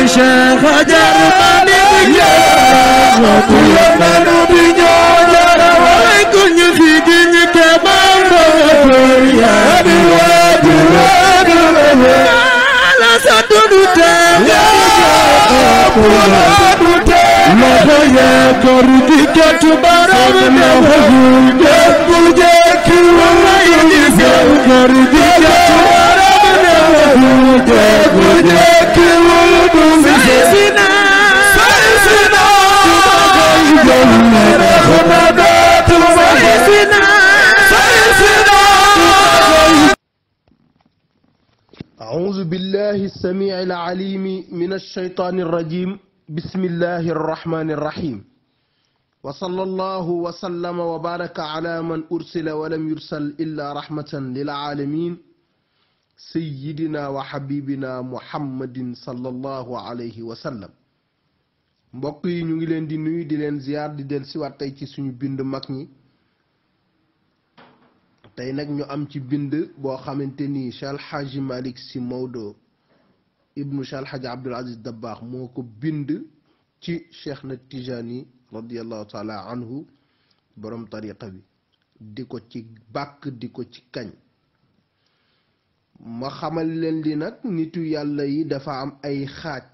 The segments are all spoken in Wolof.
Cheikh Jarmani kuñu fi giñ ke mambo la sa dudu te loxo ye kor di jot baram ne bu jekki wallahi di kor di jot baram ne bu jekki wudu sina أعوذ بالله السميع العليم من الشيطان الرجيم بسم الله الرحمن الرحيم وصلى الله وسلم وبارك على من أرسل ولم يرسل إلا رحمة للعالمين سيدنا وحبيبنا محمد صلى الله عليه وسلم mbokk yi ñu ngi leen di nuyu di leen ziar di del siwaat tey ci suñu bind mag ñi tey nag ñu am ci bind boo xamante ni Cheikh El Hadji Malick Sy Maodo ibnu Cheikh El Hadji Abdoul Aziz Dabakh moo ko bind ci Cheikh na Tijani radiallahu taala anhu borom tariqa bi di ko ci bàkk di ko ci kañ ma xamal leen di nag nitu yàlla yi dafa am ay xaaj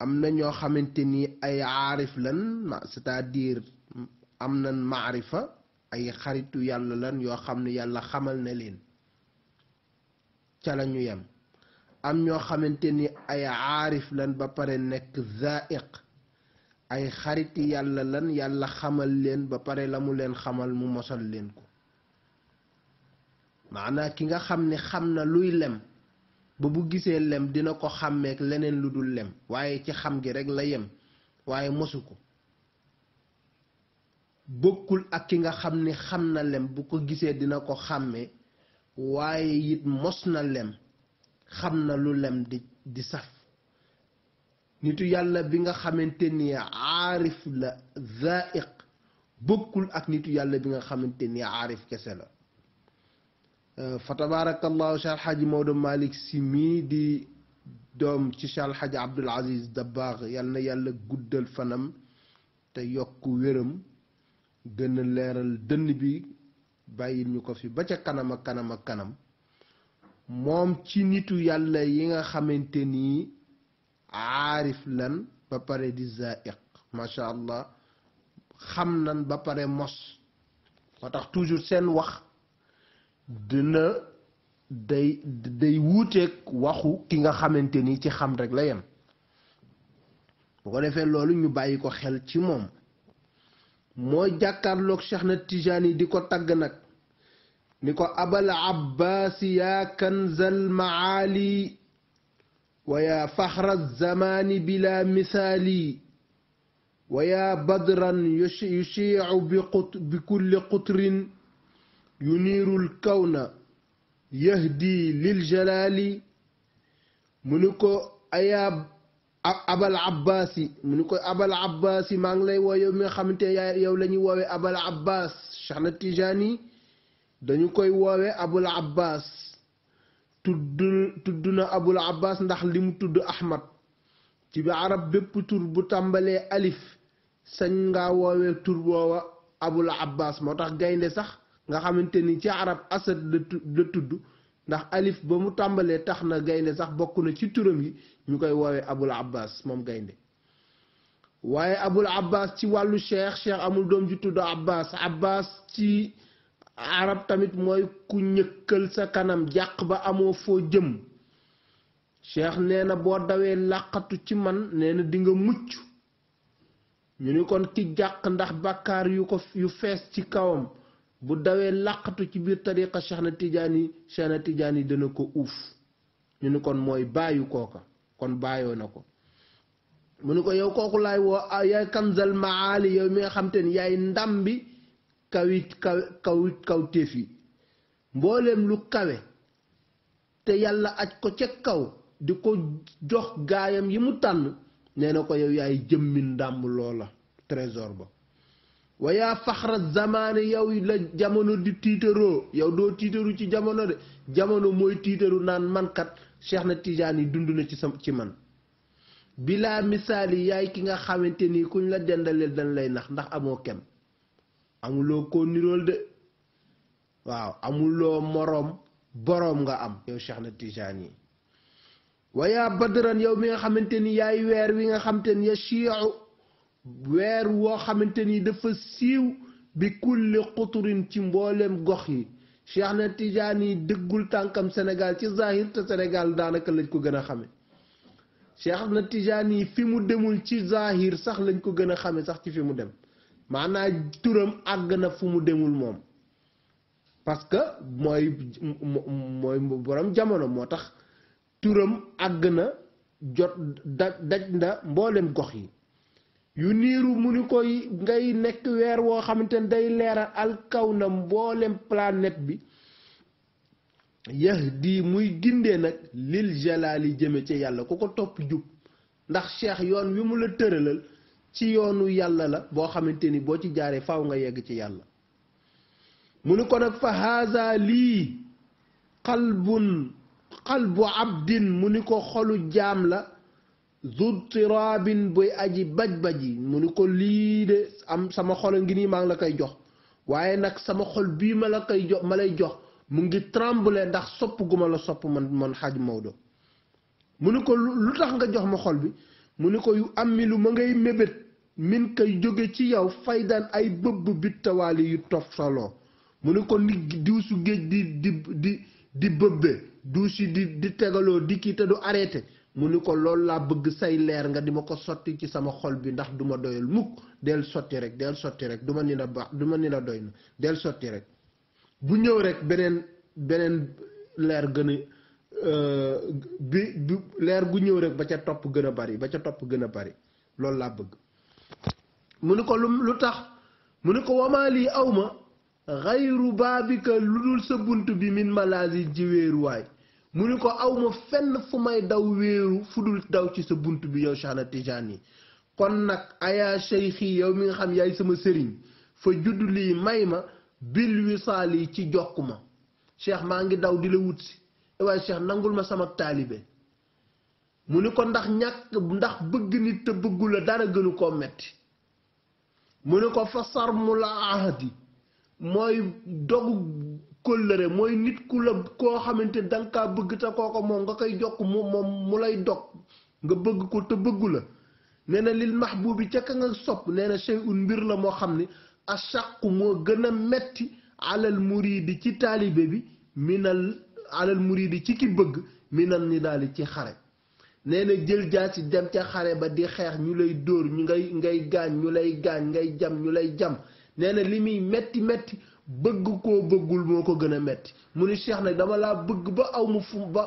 am na ñoo xamante ni ay aarif lan c'est-à-dire am nañ maarifa ay xaritu yàlla lan yoo xam ne yàlla xamal na leen ca la ñu yem am ñoo xamante ni ay aarif lan ba pare nekk zaiq ay xariti yàlla lan yàlla xamal leen ba pare la mu leen xamal mu mosal leen ko maanaa ki nga xam ne xam na luy lem ba bu gisee lem dina ko xàmmeek leneen lu dul lem waaye ci xam gi rek la yem waaye mosu ko bokkul ak ki nga xam ni xam na lem bu ko gisee dina ko xàmmee waaye it mos na lem xam na lu lem di saf nitu yàlla bi nga xamante ni aarif la zaiq bokkul ak nitu yàlla bi nga xamante ni aarif kese la fa tabarakallahu Cheikh El Hadji Maodo Malick Sy mii di doom ci Cheikh El Hadji Abdoul Aziz Dabakh yal na yàlla guddal fanam te yokk wéram gën a leeral dënn bi bàyyil ñu ko fi ba ca kanam ak kanam ak kanam moom ci nitu yàlla yi nga xamante ni aarif lan ba pare di zaiq macha allah xam nan ba pare mos moo tax toujours seen wax dina day wuuteeg waxu ki nga xamante ni ci xam rek la yem bu ko defee loolu ñu bàyyi ko xel ci moom moo jàkkaarloog Cheikh na Tijani di ko tagg nag ni ko abal abbaasi yaa kanzal maali wa yaa faxra zamani bila misaali wa yaa badran yushiicu bi kulli qutrin yuniirul kawna yahdi lil jalaali mu ni ko ayaa abal abbaasi mu ni ko abal abbaasi maa ngi lay woo yow mi nga xamante yow la ñuy woowee abal abbas Cheikh na Tijani dañu koy woowee abul abbas tudd na abul abbas ndax li mu tudd ahmad ci bi arab bépp tur bu tàmbalee alif sañ nga woowee tur booba abul abbas moo tax gaynde sax nga xamante ni ci arab asad la tudd ndax alif ba mu tàmbalee tax na gaynde sax bokk na ci turam yi ñu koy woowee abul abbas moom gaynde waaye abul abbas ci wàllu cheikh amul doom ju tudd abbas ci arab tamit mooy ku ñëkkal sa kanam jàq ba amoo foo jëm cheikh nee na boo dawee làqatu ci man nee na di nga mucc ñu ni kon ki jàq ndax bàkkaar yu fees ci kawam bu dawee làqatu ci biir tariqa Cheikh na Tijaani dana ko uuf ñu ni kon mooy bàyyu kooka kon bàyyoo na ko mu ni ko yow kooku laay woo yaay kanzal maali yow mi nga xam te ni yaay ndam bi kaw téef yi mbooleem lu kawe te yàlla aj ko ca kaw di ko jox gaayam yi mu tànn nee na ko yow yaay jëmmi ndàmb loola trésor ba wa yaa faxra zamaani yow la jamono di tiitaroo yow doo tiitaru ci jamono de jamono mooy tiitaru naan mankat Cheikh na Tijaani dund na ci man bilaa misaali yaay ki nga xamante ni kuñ la dendaleel dañ lay nax ndax amoo kem amuloo ko nirool de waaw amuloo moroom boroom nga am yow Cheikh na Tijaani wayaa badran yow mi nga xamante ni yaay weer wi nga xamante ni ya chiicu weer woo xamante ni dafa siiw bi kulli xuturin ci mboolem gox yi Cheikh na Tijaani dëggul tànkam Sénégal ci zahir te Sénégal daanaka lañ ko gën a xame Cheikh na Tijaani fi mu demul ci zahir sax lañ ko gën a xame sax ci fi mu dem maanaam turam àgg na fu mu demul moom parce que mooy borom jamono moo tax turam àgg na jot daj na mboolem gox yi yu niiru mu ni koy ngay nekk weer woo xamante ne day leeral alkaw na mboolem planète bi yahdi muy gindee nag lil jalaali jëme ci yàlla ku ko topp jub ndax cheikh yoon wi mu la tëralal ci yoonu yàlla la boo xamante ni boo ci jaaree faw nga yegg ci yàlla mu ni ko nag fa haza lii qalbu abdin mu ni ko xolu jaam la zutiraabin boy aji baj-baji mu ni ko lii de am sama xol a ngi nii maa ngi la koy jox waaye nag sama xol bii ma lay jox mu ngi trembler ndax sopp gu ma la sopp man Xaaj Maodo mu ni ko lu tax nga jox ma xol bi mu ni ko yu amilu ma ngay mébét min koy jóge ci yow faydan ay bëbb bittawaali yu toftaloo mu ni ko ni diwsu géej di bëbbe duusi di tegaloo di kii te du arrêté mu ni ko loolu laa bëgg say leer nga di ma ko sotti ci sama xol bi ndax duma doyal mukk del sotti rek duma ni la baax duma ni la doy na del sotti rek bu ñëw rek beneen leer gën a bi leer gu ñëw rek ba ca topp gën a bari loolu laa bëgg mu ni ko lu tax mu ni ko wamaali awma xayru baabika lu dul sa bunt bi min malaasi ji wéeruwaay mu ni ko awma fenn fu may daw wéeru fu dul daw ci sa bunt bi yow Cheikh na Tijaani kon nag aya cheikhi yow mi nga xam yaay sama sëriñ fa judd lii may ma bil wisaal yi ci jokk ma cheikh maa ngi daw di la wut si waaye cheikh nangul ma sama taalibe mu ni ko ndax bëgg nit te bëggu la dara gënu koo metti mu ni ko fa sarmu la ahdi mooy dogu kóllëre mooy nit ku la koo xamante danga kaa bëgg te kooko moom nga koy jokk moom mu lay dog nga bëgg ko te bëggu la nee na lil mahbubi ca ka nga sopp nee na shay'un mbir la moo xam ni ashaqu moo gën a metti alal muridi ci taalibe bi alal muridi ci ki bëgg minal ni daali ci xare nee na jël jaasi dem ca xare ba di xeex ñu lay dóor ñu ngay gaañ ñu lay gaañ ngay jam ñu lay jam nee na li muy metti bëgg koo bëggul moo ko gën a metti mu ni cheikh nag dama laa bëgg ba aw mu fu ba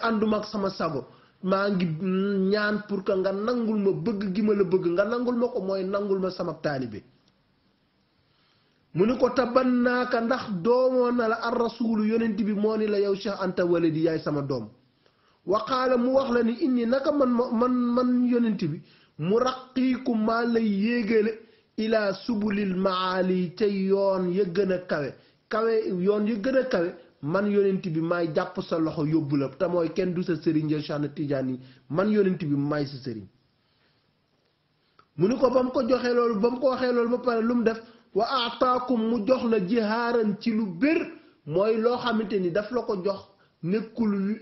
ànduma ak sama sago maa ngi ñaan pour que nga nangul ma bëgg gi ma la bëgg nga nangul ma ko mooy nangul ma sama taalibe mu ni ko tabannaaka ndax doomoo na la ar rasulu yonent bi moo ni la yow Cheikh Anta waladi yaay sama doom waqaala mu wax la ni inni naka man yonent bi mu raqiiku maa lay yéegale ila subulil maali ca yoon ya gën a kawe yoon ya gën a kawe man yonent bi maay jàpp sa loxo yóbbu la te mooy kenn du sa sëriñ ya Cheikh na Tijaani man yonent bi maay sa sëriñ mu ni ko ba mu ko joxee loolu ba mu ko waxee loolu ba pare lu mu def wa aataakum mu jox la jihaaran ci lu bér mooy loo xamante ni daf la ko jox nekkul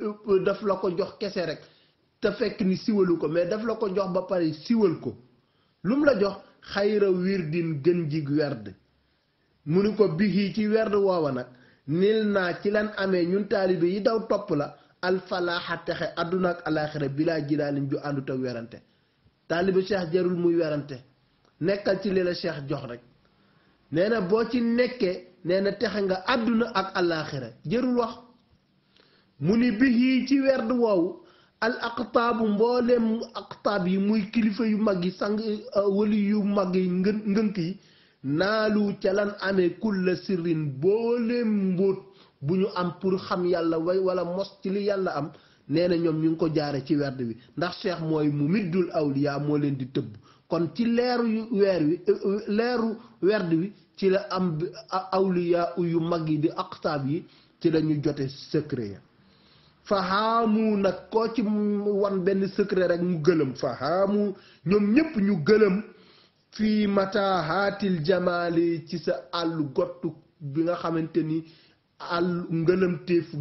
daf la ko jox kese rek te fekk ni siwalu ko mais daf la ko jox ba pare siwal ko lu mu la jox xayra wirdin gën jig werd mu ni ko bihi ci werd woowa nag nil naa ci lan amee ñun taalibe yi daw topp la alfalaaxa texe àdduna ak alaaxira bilaa jilaalin ju àndut ak werante taalibe cheikh jarul muy werante nekkal ci li la cheikh jox rek nee na boo ci nekkee nee na texe nga àdduna ak alaaxira jarul wax mu ni bihi ci werd woowu al aqtaabu mbooleem aqtaab yi muy kilifa yu mag yi sang wali yu mag yi ngënk yi naalu ca lan amee kulla sirrin mbooleem mbóot bu ñu am pour xam yàlla wala mos ci li yàlla am nee na ñoom ñu ngi ko jaare ci werd wi ndax cheikh mooy mu middul awliya moo leen di tëbb kon ci leeru werd wi ci la am awliya yu mag yi di aqtaab yi ci la ñu jote secret ya fahaamu nag koo ci wan benn secret rek mu gëlëm fahaamu ñoom ñépp ñu gëlëm fii matahaatil jamaali ci sa àllu gottu bi nga xamante ni àllu ngëlëmteefu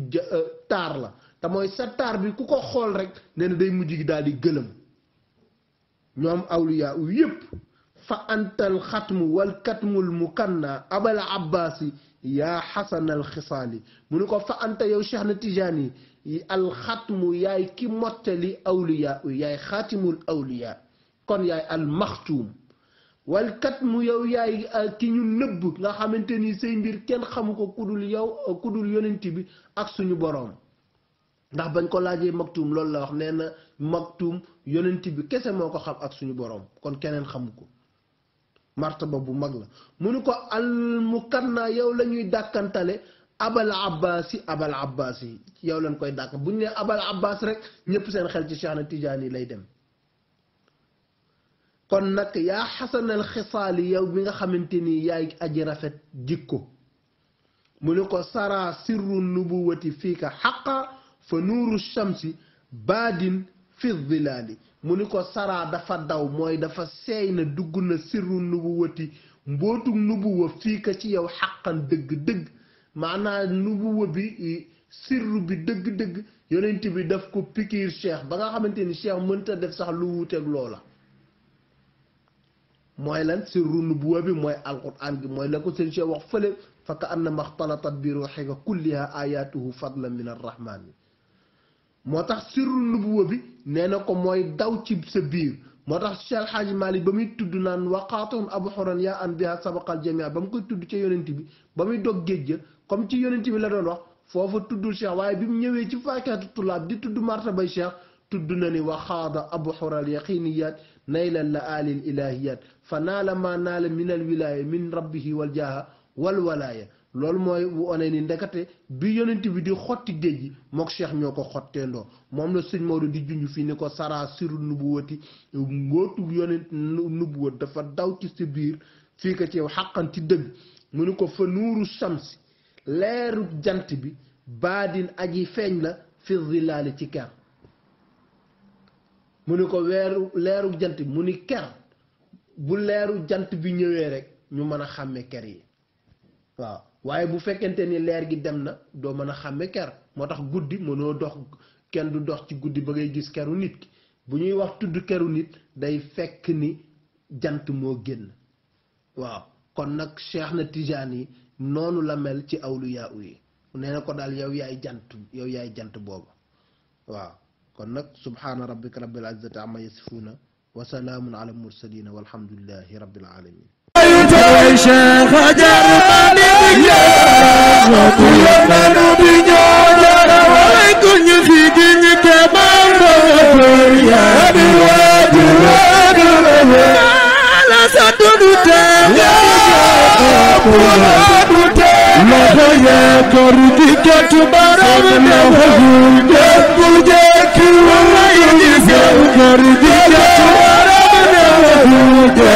taar la te mooy sa taar bi ku ko xool rek nee na day mujj gi daal di gëlëm ñoom awliya u yépp fa antal xatmu wal katmul mukanna abal abbaasi yaa xasanal xisaali mu ni ko fa anta yow Cheikh na Tijaani alxatmu yaay ki mottali awliya u yaay xaatimul awliya kon yaay almaxtuum wal katmu yow yaay ki ñu nëbb nga xamante ni say mbir kenn xamu ko kudul yow kudul yonent bi ak suñu boroom ndax bañ ko laajee maktuum loolu la wax nee na maktuum yonent bi kese moo ko xam ak suñu boroom kon keneen xamu ko martaba bu mag la mu ni ko al mukanna yow la ñuy dàkkantale abal abbas yi yow lañ koy dàkk bu ñu nee abal abbas rek ñëpp seen xel ci Cheikh na Tijaani lay dem kon nag yaa xasanal xisaali yow bi nga xamante ni yaay aji rafet jikko mu ni ko sara sirru nubuwati fiika xaqa fa nuuru shamsi baadin fi zilaali mu ni ko sara dafa daw mooy dafa seey na dugg na sirru nubuwati mbootu nubuwa fiika ci yow xaqan dëgg-dëgg maanaa nubuwa bi sirru bi dëgg-dëgg yonent bi daf ko pikiir cheikh ba nga xamante ni cheikh mënta def sax lu wuuteeg loola mooy lan sirru nubuwa bi mooy alquran gi mooy la ko seen cheikh wax fële fa ka annama xtalatat bi ruuxika kulliha ayatuhu fadlan min arrahman moo tax sirru nubuwa bi nee na ko mooy daw ci sa biir moo tax Cheikh Alhaaji Malik ba muy tudd naan waqaatoon abu xoran yaa an biha sabaqal jamia ba mu koy tudd ca yonent bi ba muy dog géej ga comme ci yonent bi la doon wax foofa tuddul cheikh waaye bi mu ñëwee ci faakihatu tulaab di tudd martabay cheikh tudd na ni waxaada abu xoral yaqiniyat naylan la alil ilahiyat fa naala ma naala min al wilaya min rabbihi wal jaaha wal walaaya loolu mooy bu one ni ndekete bi yonent bi di xotti géej gi mook cheikh ñoo ko xotteendoo moom la sëñ Maodo di junj fii ni ko sara siru nubuwati mbootu yonent nubuwat dafa daw ci sa biir fii ko ci yow xaqan ci dëgg mu ni ko fa nuuru shamsi leeru jant bi baadin aji feeñ la fi zilaali ci ker mu ni ko leeru jant bi mu ni ker bu leeru jant bi ñëwee rek ñu mën a xàmme ker yi waaw waaye bu fekkente ni leer gi dem na doo mën a xàmme ker moo tax guddi mënoo dox kenn du dox ci guddi ba ngay gis keru nit ki bu ñuy wax tudd keru nit day fekk ni jant moo génn waaw kon nag Cheikh na Tijaani noonu la mel ci awliyaa yi nee na ko daal yow yaay jant boobu waaw kon nag subhaana rabbika rabbil izzati amma yasifuuna wa salaamun ala mursalina walhamdulillahi rabbil alamin Cheikh Jarmani kuñu fi giñu ke mambo ya bi wadu la satunu te loxo ye kor di jot baram ne hujje buje ki wallahi kor di jot baram ne hujje